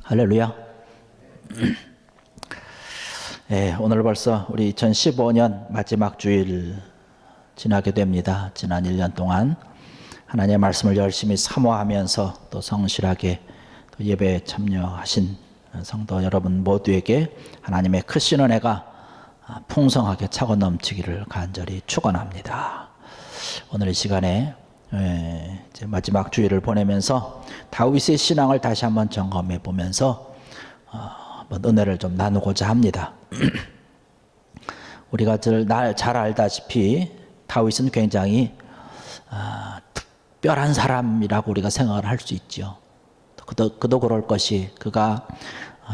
할렐루야. 네, 오늘 벌써 우리 2015년 마지막 주일 지나게 됩니다. 지난 1년 동안 하나님의 말씀을 열심히 사모하면서 또 성실하게 또 예배에 참여하신 성도 여러분 모두에게 하나님의 크신 은혜가 풍성하게 차고 넘치기를 간절히 축원합니다. 오늘 이 시간에 이제 마지막 주일을 보내면서 다윗의 신앙을 다시 한번 점검해 보면서 한번 은혜를 좀 나누고자 합니다. 우리가 잘 알다시피 다윗은 굉장히 특별한 사람이라고 우리가 생각을 할 수 있죠. 그도 그럴 것이 그가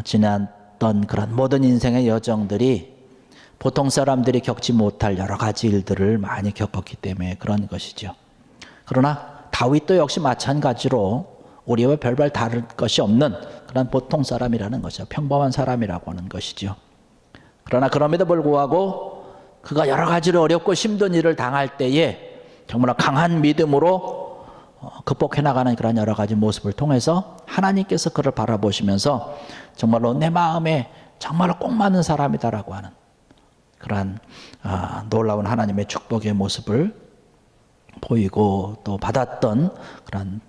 지났던 그런 모든 인생의 여정들이 보통 사람들이 겪지 못할 여러 가지 일들을 많이 겪었기 때문에 그런 것이죠. 그러나 다윗도 역시 마찬가지로 우리와 별반 다를 것이 없는 그런 보통 사람이라는 것이죠. 평범한 사람이라고 하는 것이죠. 그러나 그럼에도 불구하고 그가 여러 가지로 어렵고 힘든 일을 당할 때에 정말 강한 믿음으로 극복해 나가는 그런 여러 가지 모습을 통해서 하나님께서 그를 바라보시면서 정말로 내 마음에 정말로 꼭 맞는 사람이다라고 하는 그러한 놀라운 하나님의 축복의 모습을 보이고 또 받았던 그런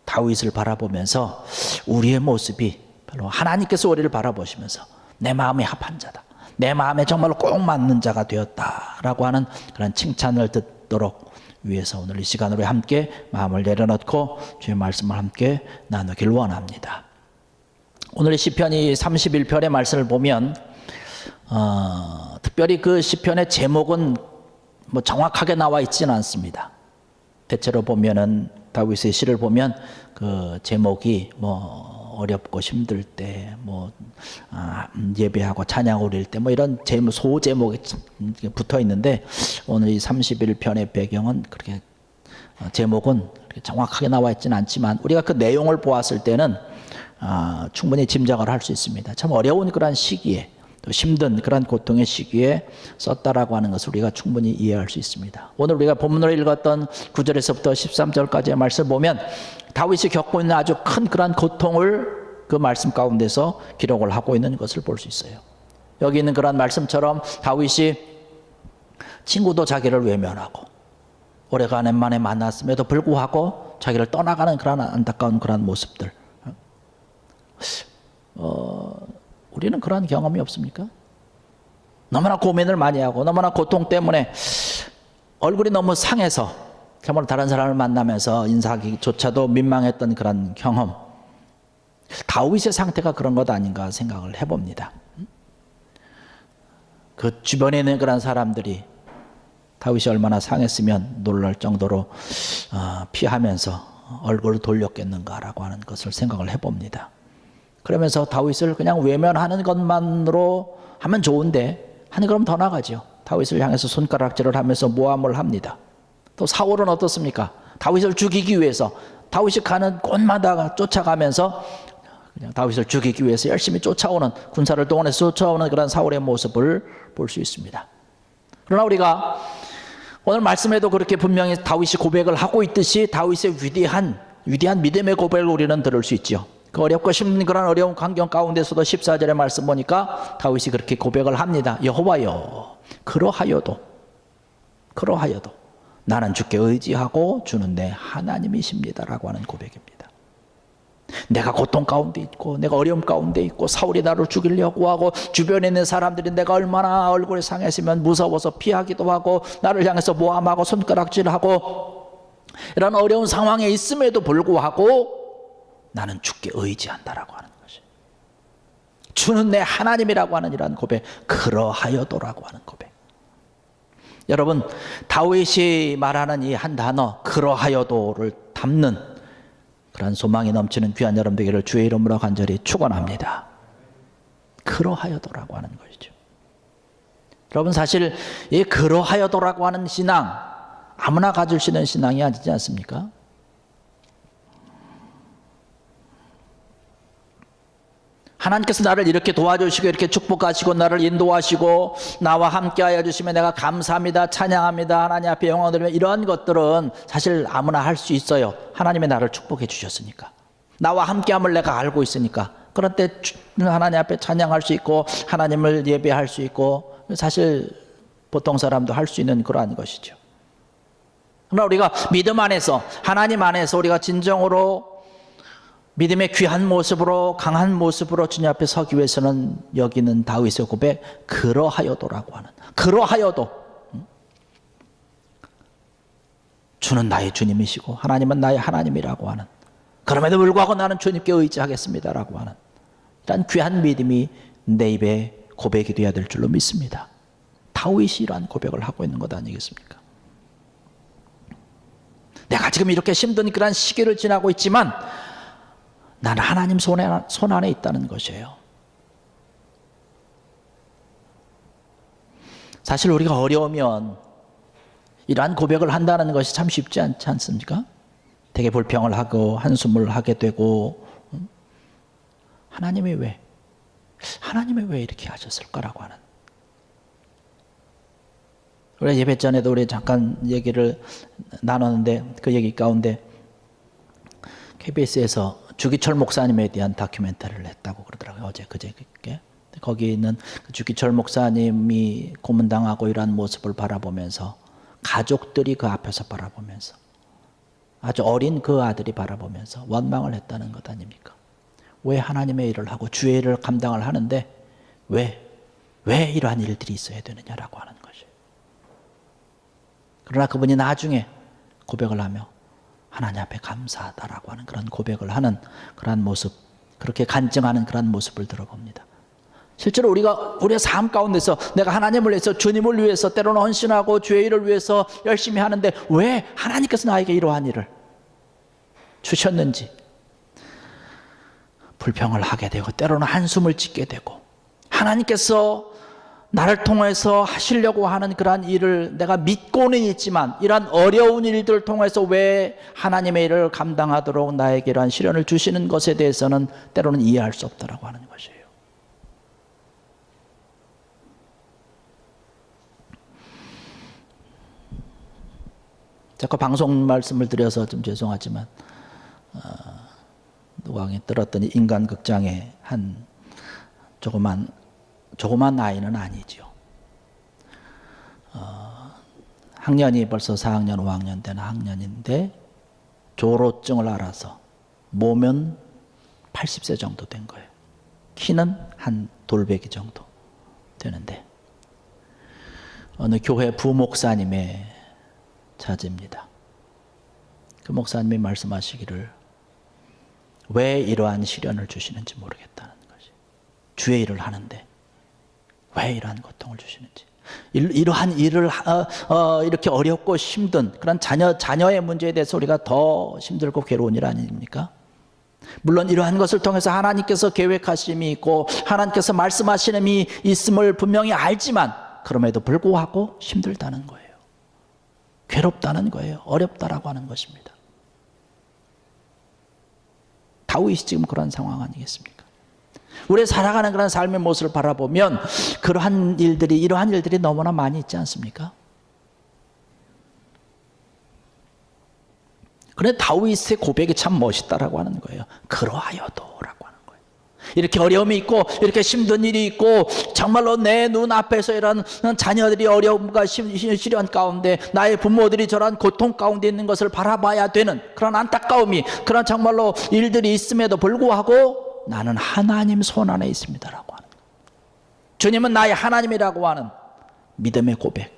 다윗을 바라보면서 우리의 모습이 바로 하나님께서 우리를 바라보시면서 내 마음에 합한 자다, 내 마음에 정말로 꼭 맞는 자가 되었다라고 하는 그런 칭찬을 듣도록 위해서 오늘 이 시간으로 함께 마음을 내려놓고 주의 말씀을 함께 나누길 원합니다. 오늘 시편이 31편의 말씀을 보면 특별히 그 시편의 제목은 뭐 정확하게 나와 있지는 않습니다. 대체로 보면은 다윗의 시를 보면 그 제목이 뭐 어렵고 힘들 때, 뭐 예배하고 찬양 올릴 때 뭐 이런 소제목이 붙어 있는데 오늘 이 31편의 배경은 그렇게 제목은 그렇게 정확하게 나와 있지는 않지만 우리가 그 내용을 보았을 때는 충분히 짐작을 할 수 있습니다. 참 어려운 그런 시기에 또 힘든 그런 고통의 시기에 썼다라고 하는 것을 우리가 충분히 이해할 수 있습니다. 오늘 우리가 본문으로 읽었던 9절에서부터 13절까지의 말씀을 보면 다윗이 겪고 있는 아주 큰 그런 고통을 그 말씀 가운데서 기록을 하고 있는 것을 볼 수 있어요. 여기 있는 그런 말씀처럼 다윗이 친구도 자기를 외면하고 오래간만에 만났음에도 불구하고 자기를 떠나가는 그런 안타까운 그런 모습들, 우리는 그런 경험이 없습니까? 너무나 고민을 많이 하고 너무나 고통 때문에 얼굴이 너무 상해서 정말 다른 사람을 만나면서 인사하기조차도 민망했던 그런 경험, 다윗의 상태가 그런 것 아닌가 생각을 해봅니다. 그 주변에 있는 그런 사람들이 다윗이 얼마나 상했으면 놀랄 정도로 피하면서 얼굴을 돌렸겠는가라고 하는 것을 생각을 해봅니다. 그러면서 다윗을 그냥 외면하는 것만으로 하면 좋은데 아니 그럼 더 나가죠. 다윗을 향해서 손가락질을 하면서 모함을 합니다. 또 사울은 어떻습니까? 다윗을 죽이기 위해서 다윗이 가는 곳마다 쫓아가면서 그냥 다윗을 죽이기 위해서 열심히 쫓아오는, 군사를 동원해서 쫓아오는 그런 사울의 모습을 볼 수 있습니다. 그러나 우리가 오늘 말씀에도 그렇게 분명히 다윗이 고백을 하고 있듯이 다윗의 위대한 믿음의 고백을 우리는 들을 수 있죠. 그 어렵고 힘든 그런 어려운 환경 가운데서도 14절의 말씀 보니까 다윗이 그렇게 고백을 합니다. 여호와여, 그러하여도 나는 주께 의지하고 주는 내 하나님이십니다라고 하는 고백입니다. 내가 고통 가운데 있고 내가 어려움 가운데 있고 사울이 나를 죽이려고 하고 주변에 있는 사람들이 내가 얼마나 얼굴이 상했으면 무서워서 피하기도 하고 나를 향해서 모함하고 손가락질하고 이런 어려운 상황에 있음에도 불구하고 나는 주께 의지한다라고 하는 것이, 주는 내 하나님이라고 하는 이러한 고백, 그러하여도라고 하는 고백. 여러분, 다윗이 말하는 이 한 단어 그러하여도를 담는 그런 소망이 넘치는 귀한 여러분 되기를 주의 이름으로 간절히 축원합니다. 그러하여도라고 하는 것이죠. 여러분, 사실 이 그러하여도라고 하는 신앙 아무나 가질 수 있는 신앙이 아니지 않습니까? 하나님께서 나를 이렇게 도와주시고 이렇게 축복하시고 나를 인도하시고 나와 함께하여 주시면 내가 감사합니다, 찬양합니다, 하나님 앞에 영광 드리며, 이러한 것들은 사실 아무나 할 수 있어요. 하나님의 나를 축복해 주셨으니까, 나와 함께함을 내가 알고 있으니까 그럴 때 하나님 앞에 찬양할 수 있고 하나님을 예배할 수 있고 사실 보통 사람도 할 수 있는 그러한 것이죠. 그러나 우리가 믿음 안에서 하나님 안에서 우리가 진정으로 믿음의 귀한 모습으로 강한 모습으로 주님 앞에 서기 위해서는 여기는 다윗의 고백 그러하여도라고 하는 그러하여도 주는 나의 주님이시고 하나님은 나의 하나님이라고 하는 그럼에도 불구하고 나는 주님께 의지하겠습니다라고 하는 이런 귀한 믿음이 내 입에 고백이 되어야 될 줄로 믿습니다. 다윗이 이러한 고백을 하고 있는 것 아니겠습니까? 내가 지금 이렇게 힘든 그런 시기를 지나고 있지만 나는 하나님 손 안에 있다는 것이에요. 사실 우리가 어려우면 이러한 고백을 한다는 것이 참 쉽지 않지 않습니까? 되게 불평을 하고 한숨을 하게 되고 하나님이 왜 이렇게 하셨을까라고 하는 우리 예배 전에도 우리 잠깐 얘기를 나눴는데 그 얘기 가운데 KBS에서 주기철 목사님에 대한 다큐멘터리를 했다고 그러더라고요. 어제 그제 거기 있는 주기철 목사님이 고문당하고 이러한 모습을 바라보면서 가족들이 그 앞에서 바라보면서 아주 어린 그 아들이 바라보면서 원망을 했다는 것 아닙니까? 왜 하나님의 일을 하고 주의 일을 감당을 하는데 왜 이러한 일들이 있어야 되느냐라고 하는 것이에요. 그러나 그분이 나중에 고백을 하며 하나님 앞에 감사하다라고 하는 그런 고백을 하는 그러한 모습, 그렇게 간증하는 그러한 모습을 들어봅니다. 실제로 우리의 삶 가운데서 내가 하나님을 위해서 주님을 위해서 때로는 헌신하고 주의 일을 위해서 열심히 하는데 왜 하나님께서 나에게 이러한 일을 주셨는지 불평을 하게 되고 때로는 한숨을 짓게 되고 하나님께서 나를 통해서 하시려고 하는 그러한 일을 내가 믿고는 있지만 이러한 어려운 일들을 통해서 왜 하나님의 일을 감당하도록 나에게 이러한 시련을 주시는 것에 대해서는 때로는 이해할 수 없다라고 하는 것이에요. 자꾸 방송 말씀을 드려서 좀 죄송하지만 누가 들었더니 인간극장의 한 조그만 아이는 아니죠. 학년이 벌써 4학년 5학년 되는 학년인데 조로증을 알아서 몸은 80세 정도 된 거예요. 키는 한 돌배기 정도 되는데 어느 교회 부목사님의 자제입니다. 그 목사님이 말씀하시기를 왜 이러한 시련을 주시는지 모르겠다는 것이 주의 일을 하는데 왜 이러한 고통을 주시는지 이러한 일을 이렇게 어렵고 힘든 그런 자녀의 문제에 대해서 우리가 더 힘들고 괴로운 일 아닙니까? 물론 이러한 것을 통해서 하나님께서 계획하심이 있고 하나님께서 말씀하시는 이 있음을 분명히 알지만 그럼에도 불구하고 힘들다는 거예요. 괴롭다는 거예요. 어렵다라고 하는 것입니다. 다윗이 지금 그런 상황 아니겠습니까? 우리 살아가는 그런 삶의 모습을 바라보면 이러한 일들이 너무나 많이 있지 않습니까? 그런데 다윗의 고백이 참 멋있다라고 하는 거예요. 그러하여도라고 하는 거예요. 이렇게 어려움이 있고 이렇게 힘든 일이 있고 정말로 내 눈앞에서 이런 자녀들이 어려움과 시련 가운데 나의 부모들이 저런 고통 가운데 있는 것을 바라봐야 되는 그런 안타까움이 그런 정말로 일들이 있음에도 불구하고 나는 하나님 손 안에 있습니다라고 하는 주님은 나의 하나님이라고 하는 믿음의 고백,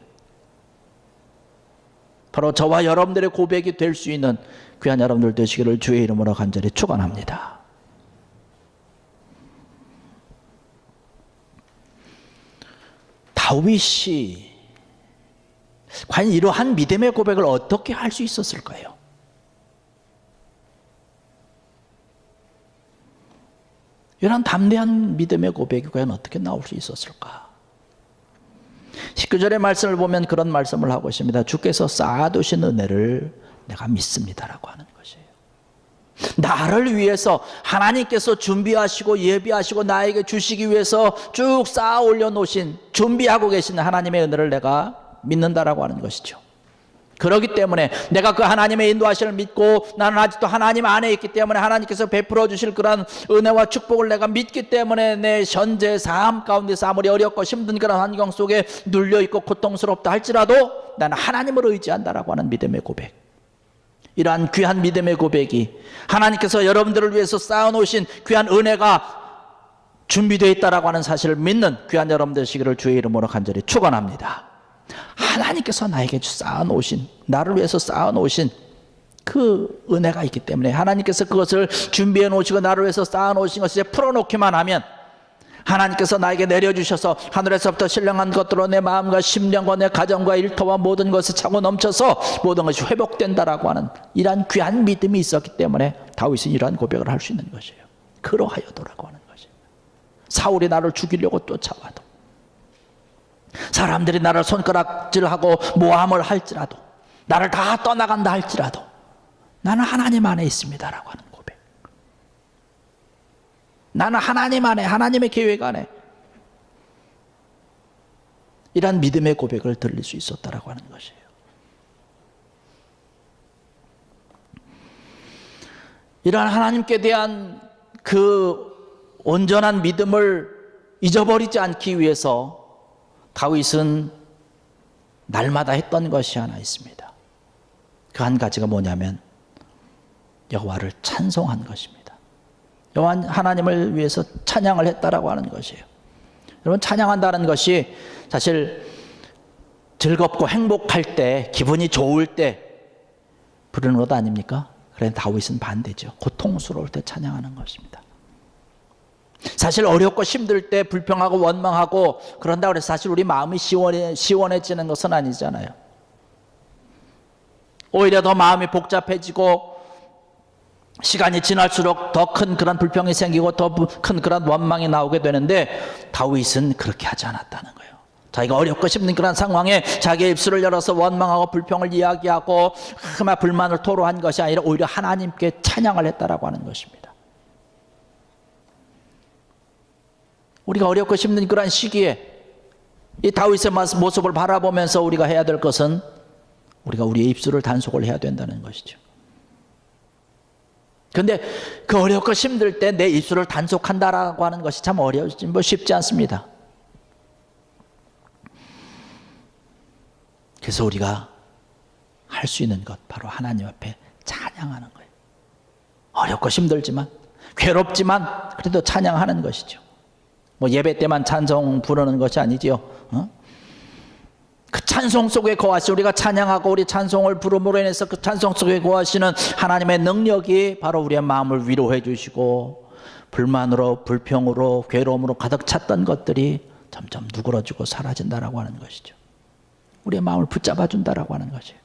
바로 저와 여러분들의 고백이 될 수 있는 귀한 여러분들 되시기를 주의 이름으로 간절히 축원합니다. 다윗이 과연 이러한 믿음의 고백을 어떻게 할 수 있었을까요? 이런 담대한 믿음의 고백이 과연 어떻게 나올 수 있었을까? 19절의 말씀을 보면 그런 말씀을 하고 있습니다. 주께서 쌓아두신 은혜를 내가 믿습니다라고 하는 것이에요. 나를 위해서 하나님께서 준비하시고 예비하시고 나에게 주시기 위해서 쭉 쌓아 올려놓으신 준비하고 계신 하나님의 은혜를 내가 믿는다라고 하는 것이죠. 그렇기 때문에 내가 그 하나님의 인도하심을 믿고 나는 아직도 하나님 안에 있기 때문에 하나님께서 베풀어 주실 그런 은혜와 축복을 내가 믿기 때문에 내 현재 삶 가운데서 아무리 어렵고 힘든 그런 환경 속에 눌려있고 고통스럽다 할지라도 나는 하나님을 의지한다라고 하는 믿음의 고백, 이러한 귀한 믿음의 고백이 하나님께서 여러분들을 위해서 쌓아놓으신 귀한 은혜가 준비되어 있다라고 하는 사실을 믿는 귀한 여러분들 되시기를 주의 이름으로 간절히 축원합니다. 하나님께서 나에게 쌓아놓으신, 나를 위해서 쌓아놓으신 그 은혜가 있기 때문에 하나님께서 그것을 준비해 놓으시고 나를 위해서 쌓아놓으신 것을 풀어놓기만 하면 하나님께서 나에게 내려주셔서 하늘에서부터 신령한 것들로 내 마음과 심령과 내 가정과 일터와 모든 것을 차고 넘쳐서 모든 것이 회복된다라고 하는 이러한 귀한 믿음이 있었기 때문에 다윗은 이러한 고백을 할 수 있는 것이에요. 그러하여도라고 하는 것이에요. 사울이 나를 죽이려고 쫓아와도, 사람들이 나를 손가락질하고 모함을 할지라도, 나를 다 떠나간다 할지라도 나는 하나님 안에 있습니다라고 하는 고백. 나는 하나님 안에, 하나님의 계획 안에, 이러한 믿음의 고백을 들릴 수 있었다라고 하는 것이에요. 이러한 하나님께 대한 그 온전한 믿음을 잊어버리지 않기 위해서 다윗은 날마다 했던 것이 하나 있습니다. 그 한 가지가 뭐냐면 여호와를 찬송한 것입니다. 여호와 하나님을 위해서 찬양을 했다라고 하는 것이에요. 여러분, 찬양한다는 것이 사실 즐겁고 행복할 때, 기분이 좋을 때 부르는 것 아닙니까? 그런데 다윗은 반대죠. 고통스러울 때 찬양하는 것입니다. 사실 어렵고 힘들 때 불평하고 원망하고 그런다고 해서 사실 우리 마음이 시원해지는 것은 아니잖아요. 오히려 더 마음이 복잡해지고 시간이 지날수록 더 큰 그런 불평이 생기고 더 큰 그런 원망이 나오게 되는데 다윗은 그렇게 하지 않았다는 거예요. 자기가 어렵고 힘든 그런 상황에 자기의 입술을 열어서 원망하고 불평을 이야기하고 흠한 불만을 토로한 것이 아니라 오히려 하나님께 찬양을 했다라고 하는 것입니다. 우리가 어렵고 힘든 그런 시기에 이 다윗의 모습을 바라보면서 우리가 해야 될 것은 우리가 우리의 입술을 단속을 해야 된다는 것이죠. 그런데 그 어렵고 힘들 때 내 입술을 단속한다라고 하는 것이 참 어려우지 쉽지 않습니다. 그래서 우리가 할 수 있는 것, 바로 하나님 앞에 찬양하는 거예요. 어렵고 힘들지만, 괴롭지만 그래도 찬양하는 것이죠. 뭐 예배 때만 찬송 부르는 것이 아니지요. 그 찬송 속에 거하시, 우리가 찬양하고 우리 찬송을 부름으로 인해서 그 찬송 속에 거하시는 하나님의 능력이 바로 우리의 마음을 위로해 주시고, 불만으로, 불평으로, 괴로움으로 가득 찼던 것들이 점점 누그러지고 사라진다라고 하는 것이죠. 우리의 마음을 붙잡아 준다라고 하는 것이에요.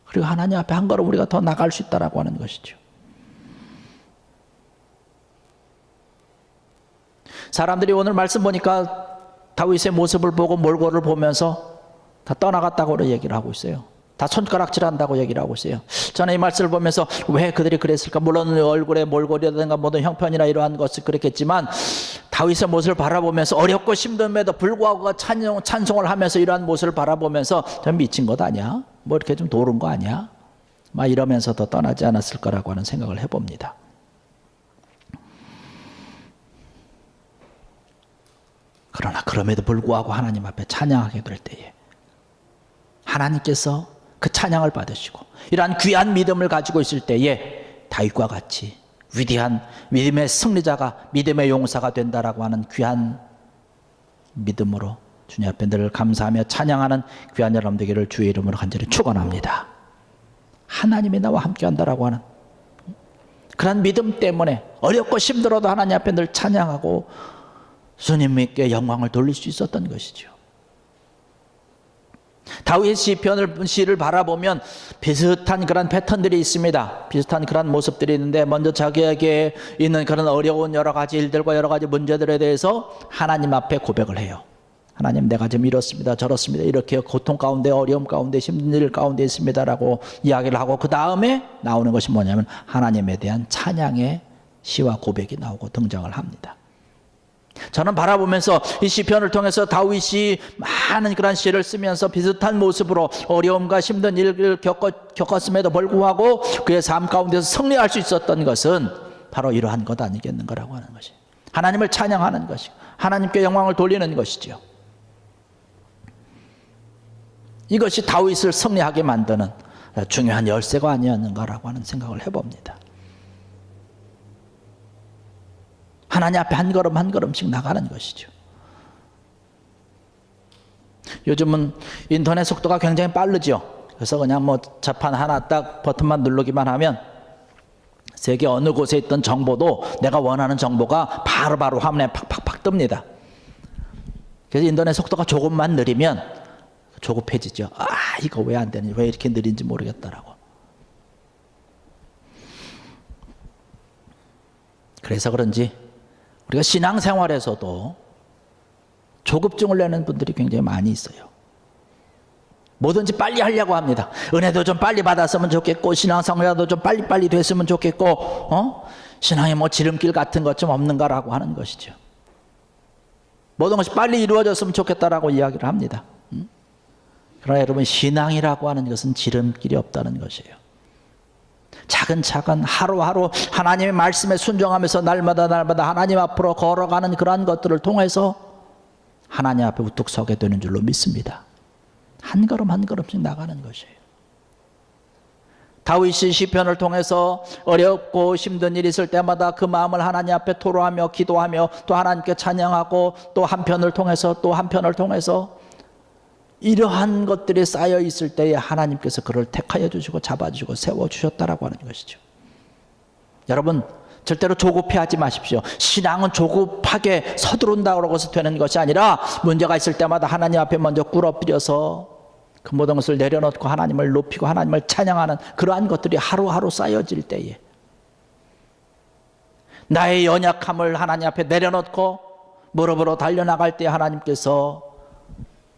그리고 하나님 앞에 한 걸음 우리가 더 나갈 수 있다라고 하는 것이죠. 사람들이 오늘 말씀 보니까 다윗의 모습을 보고 몰골을 보면서 다 떠나갔다고 얘기를 하고 있어요. 다 손가락질한다고 얘기를 하고 있어요. 저는 이 말씀을 보면서 왜 그들이 그랬을까? 물론 얼굴에 몰골이라든가 모든 형편이나 이러한 것을 그랬겠지만 다윗의 모습을 바라보면서 어렵고 힘듦에도 불구하고 찬송을 하면서 이러한 모습을 바라보면서 좀 미친 것 아니야? 뭐 이렇게 좀 도른 거 아니야? 막 이러면서 더 떠나지 않았을 거라고 하는 생각을 해봅니다. 그러나 그럼에도 불구하고 하나님 앞에 찬양하게 될 때에 하나님께서 그 찬양을 받으시고 이러한 귀한 믿음을 가지고 있을 때에 다윗과 같이 위대한 믿음의 승리자가, 믿음의 용사가 된다라고 하는 귀한 믿음으로 주님 앞에 늘 감사하며 찬양하는 귀한 여러분 되기를 주의 이름으로 간절히 축원합니다. 하나님이 나와 함께 한다라고 하는 그런 믿음 때문에 어렵고 힘들어도 하나님 앞에 늘 찬양하고 주님께 영광을 돌릴 수 있었던 것이죠. 다윗 시를 바라보면 비슷한 그런 패턴들이 있습니다. 비슷한 그런 모습들이 있는데, 먼저 자기에게 있는 그런 어려운 여러 가지 일들과 여러 가지 문제들에 대해서 하나님 앞에 고백을 해요. 하나님, 내가 좀 이렇습니다, 저렇습니다, 이렇게 고통 가운데, 어려움 가운데, 힘든 일 가운데 있습니다라고 이야기를 하고, 그 다음에 나오는 것이 뭐냐면 하나님에 대한 찬양의 시와 고백이 나오고 등장을 합니다. 저는 바라보면서 이 시편을 통해서 다윗이 많은 그런 시를 쓰면서 비슷한 모습으로 어려움과 힘든 일을 겪었음에도 불구하고 그의 삶 가운데서 승리할 수 있었던 것은 바로 이러한 것 아니겠는가라고 하는 것이, 하나님을 찬양하는 것이고 하나님께 영광을 돌리는 것이죠. 이것이 다윗을 승리하게 만드는 중요한 열쇠가 아니었는가라고 하는 생각을 해봅니다. 하나님 앞에 한 걸음 한 걸음씩 나가는 것이죠. 요즘은 인터넷 속도가 굉장히 빠르죠. 그래서 그냥 뭐 자판 하나 딱 버튼만 누르기만 하면 세계 어느 곳에 있던 정보도 내가 원하는 정보가 바로바로 화면에 팍팍팍 뜹니다. 그래서 인터넷 속도가 조금만 느리면 조급해지죠. 아, 이거 왜 안 되는지, 왜 이렇게 느린지 모르겠다라고. 그래서 그런지 우리가 신앙생활에서도 조급증을 내는 분들이 굉장히 많이 있어요. 뭐든지 빨리 하려고 합니다. 은혜도 좀 빨리 받았으면 좋겠고, 신앙생활도 좀 빨리빨리 됐으면 좋겠고, 신앙에 뭐 지름길 같은 것 좀 없는가라고 하는 것이죠. 모든 것이 빨리 이루어졌으면 좋겠다라고 이야기를 합니다. 그러나 여러분, 신앙이라고 하는 것은 지름길이 없다는 것이에요. 차근차근 하루하루 하나님의 말씀에 순종하면서 날마다 하나님 앞으로 걸어가는 그러한 것들을 통해서 하나님 앞에 우뚝 서게 되는 줄로 믿습니다. 한 걸음 한 걸음씩 나가는 것이에요. 다윗이 시편을 통해서 어렵고 힘든 일이 있을 때마다 그 마음을 하나님 앞에 토로하며 기도하며 또 하나님께 찬양하고 또 한편을 통해서 이러한 것들이 쌓여 있을 때에 하나님께서 그를 택하여 주시고 잡아주시고 세워주셨다라고 하는 것이죠. 여러분, 절대로 조급해하지 마십시오. 신앙은 조급하게 서두른다고 해서 되는 것이 아니라 문제가 있을 때마다 하나님 앞에 먼저 꿇어뜨려서 그 모든 것을 내려놓고 하나님을 높이고 하나님을 찬양하는 그러한 것들이 하루하루 쌓여질 때에 나의 연약함을 하나님 앞에 내려놓고 무릎으로 달려나갈 때 하나님께서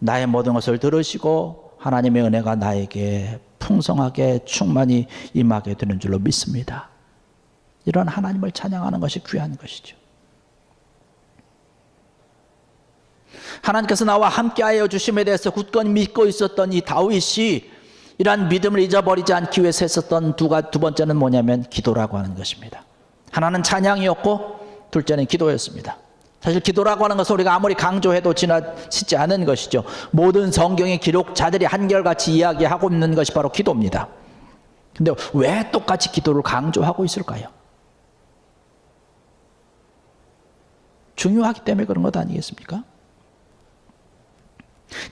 나의 모든 것을 들으시고 하나님의 은혜가 나에게 풍성하게 충만히 임하게 되는 줄로 믿습니다. 이런 하나님을 찬양하는 것이 귀한 것이죠. 하나님께서 나와 함께하여 주심에 대해서 굳건히 믿고 있었던 이 다윗이 이러한 믿음을 잊어버리지 않기 위해서 했었던 두 번째는 뭐냐면 기도라고 하는 것입니다. 하나는 찬양이었고 둘째는 기도였습니다. 사실 기도라고 하는 것은 우리가 아무리 강조해도 지나치지 않은 것이죠. 모든 성경의 기록자들이 한결같이 이야기하고 있는 것이 바로 기도입니다. 근데 왜 똑같이 기도를 강조하고 있을까요? 중요하기 때문에 그런 것 아니겠습니까?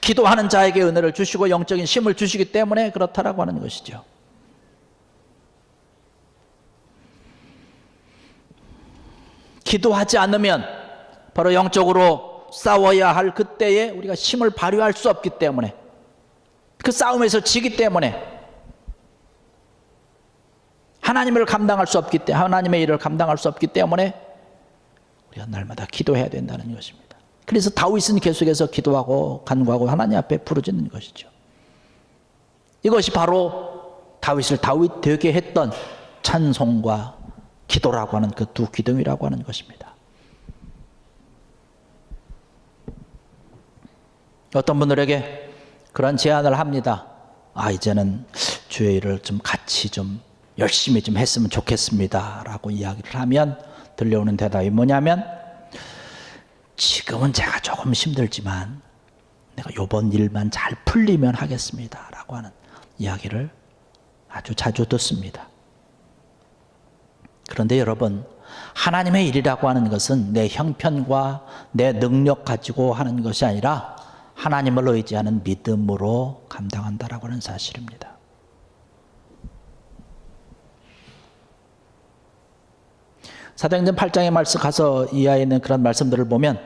기도하는 자에게 은혜를 주시고 영적인 힘을 주시기 때문에 그렇다라고 하는 것이죠. 기도하지 않으면 바로 영적으로 싸워야 할 그때에 우리가 힘을 발휘할 수 없기 때문에, 그 싸움에서 지기 때문에, 하나님의 일을 감당할 수 없기 때문에 우리가 날마다 기도해야 된다는 것입니다. 그래서 다윗은 계속해서 기도하고 간구하고 하나님 앞에 부르짖는 것이죠. 이것이 바로 다윗을 다윗 되게 했던 찬송과 기도라고 하는 그 두 기둥이라고 하는 것입니다. 어떤 분들에게 그런 제안을 합니다. 이제는 주의 일을 좀 같이 좀 열심히 좀 했으면 좋겠습니다 라고 이야기를 하면 들려오는 대답이 뭐냐면, 지금은 제가 조금 힘들지만 내가 이번 일만 잘 풀리면 하겠습니다 라고 하는 이야기를 아주 자주 듣습니다. 그런데 여러분, 하나님의 일이라고 하는 것은 내 형편과 내 능력 가지고 하는 것이 아니라 하나님을 의지하는 믿음으로 감당한다라고 하는 사실입니다. 사도행전 8장의 말씀 가서 이하에 있는 그런 말씀들을 보면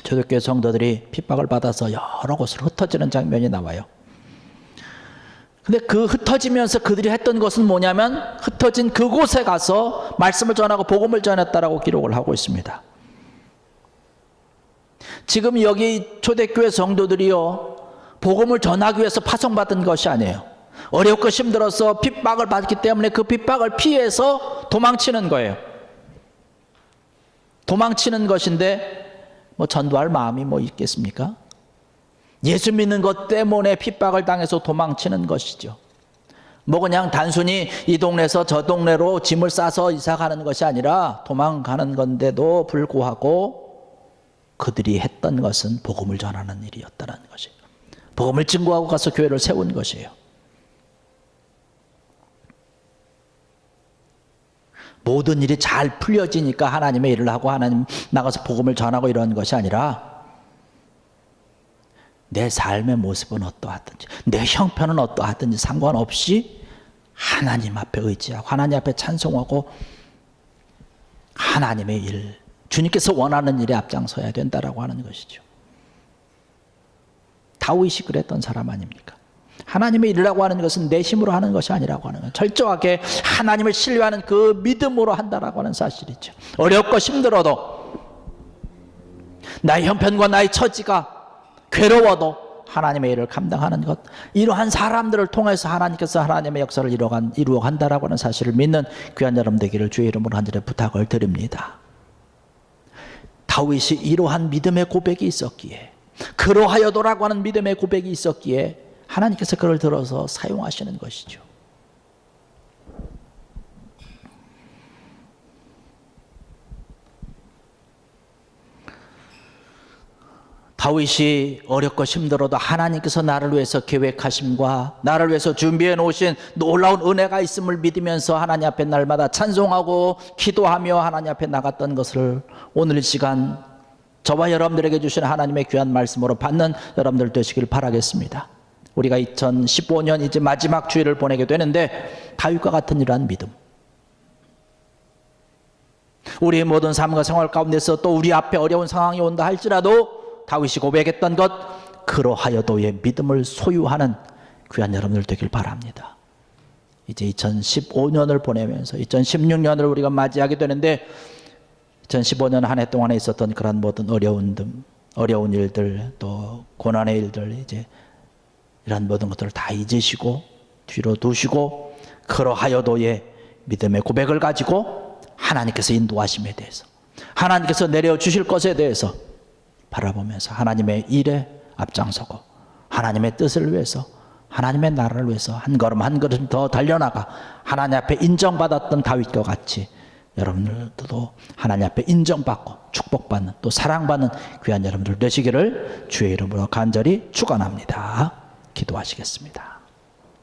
초대교회 성도들이 핍박을 받아서 여러 곳으로 흩어지는 장면이 나와요. 근데 그 흩어지면서 그들이 했던 것은 뭐냐면 흩어진 그곳에 가서 말씀을 전하고 복음을 전했다라고 기록을 하고 있습니다. 지금 여기 초대교회 성도들이요, 복음을 전하기 위해서 파송받은 것이 아니에요. 어렵고 힘들어서 핍박을 받기 때문에 그 핍박을 피해서 도망치는 거예요. 도망치는 것인데 뭐 전도할 마음이 뭐 있겠습니까? 예수 믿는 것 때문에 핍박을 당해서 도망치는 것이죠. 뭐 그냥 단순히 이 동네에서 저 동네로 짐을 싸서 이사 가는 것이 아니라 도망가는 건데도 불구하고 그들이 했던 것은 복음을 전하는 일이었다는 것이에요. 복음을 증거하고 가서 교회를 세운 것이에요. 모든 일이 잘 풀려지니까 하나님의 일을 하고 하나님 나가서 복음을 전하고 이런 것이 아니라 내 삶의 모습은 어떠하든지 내 형편은 어떠하든지 상관없이 하나님 앞에 의지하고 하나님 앞에 찬송하고 하나님의 일, 주님께서 원하는 일에 앞장서야 된다라고 하는 것이죠. 다윗이 그랬던 사람 아닙니까? 하나님의 일이라고 하는 것은 내 힘으로 하는 것이 아니라고 하는 거예요. 철저하게 하나님을 신뢰하는 그 믿음으로 한다라고 하는 사실이죠. 어렵고 힘들어도 나의 형편과 나의 처지가 괴로워도 하나님의 일을 감당하는 것, 이러한 사람들을 통해서 하나님께서 하나님의 역사를 이루어간다라고 하는 사실을 믿는 귀한 여러분 되기를 주의 이름으로 간절히 부탁을 드립니다. 다윗이 이러한 믿음의 고백이 있었기에, 그러하여도라고 하는 믿음의 고백이 있었기에 하나님께서 그를 들어서 사용하시는 것이죠. 다윗이 어렵고 힘들어도 하나님께서 나를 위해서 계획하심과 나를 위해서 준비해 놓으신 놀라운 은혜가 있음을 믿으면서 하나님 앞에 날마다 찬송하고 기도하며 하나님 앞에 나갔던 것을 오늘 이 시간 저와 여러분들에게 주신 하나님의 귀한 말씀으로 받는 여러분들 되시길 바라겠습니다. 우리가 2015년 이제 마지막 주일을 보내게 되는데 다윗과 같은 이러한 믿음, 우리의 모든 삶과 생활 가운데서 또 우리 앞에 어려운 상황이 온다 할지라도 다윗이 고백했던 것, 그러하여도의 믿음을 소유하는 귀한 여러분들 되길 바랍니다. 이제 2015년을 보내면서 2016년을 우리가 맞이하게 되는데 2015년 한 해 동안에 있었던 그런 모든 어려운 일들, 또 고난의 일들, 이제 이런 모든 것들을 다 잊으시고 뒤로 두시고 그러하여도의 믿음의 고백을 가지고 하나님께서 인도하심에 대해서, 하나님께서 내려주실 것에 대해서 바라보면서 하나님의 일에 앞장서고 하나님의 뜻을 위해서, 하나님의 나라를 위해서 한 걸음 한 걸음 더 달려나가 하나님 앞에 인정받았던 다윗과 같이 여러분들도 하나님 앞에 인정받고 축복받는, 또 사랑받는 귀한 여러분들 되시기를 주의 이름으로 간절히 축원합니다. 기도하시겠습니다.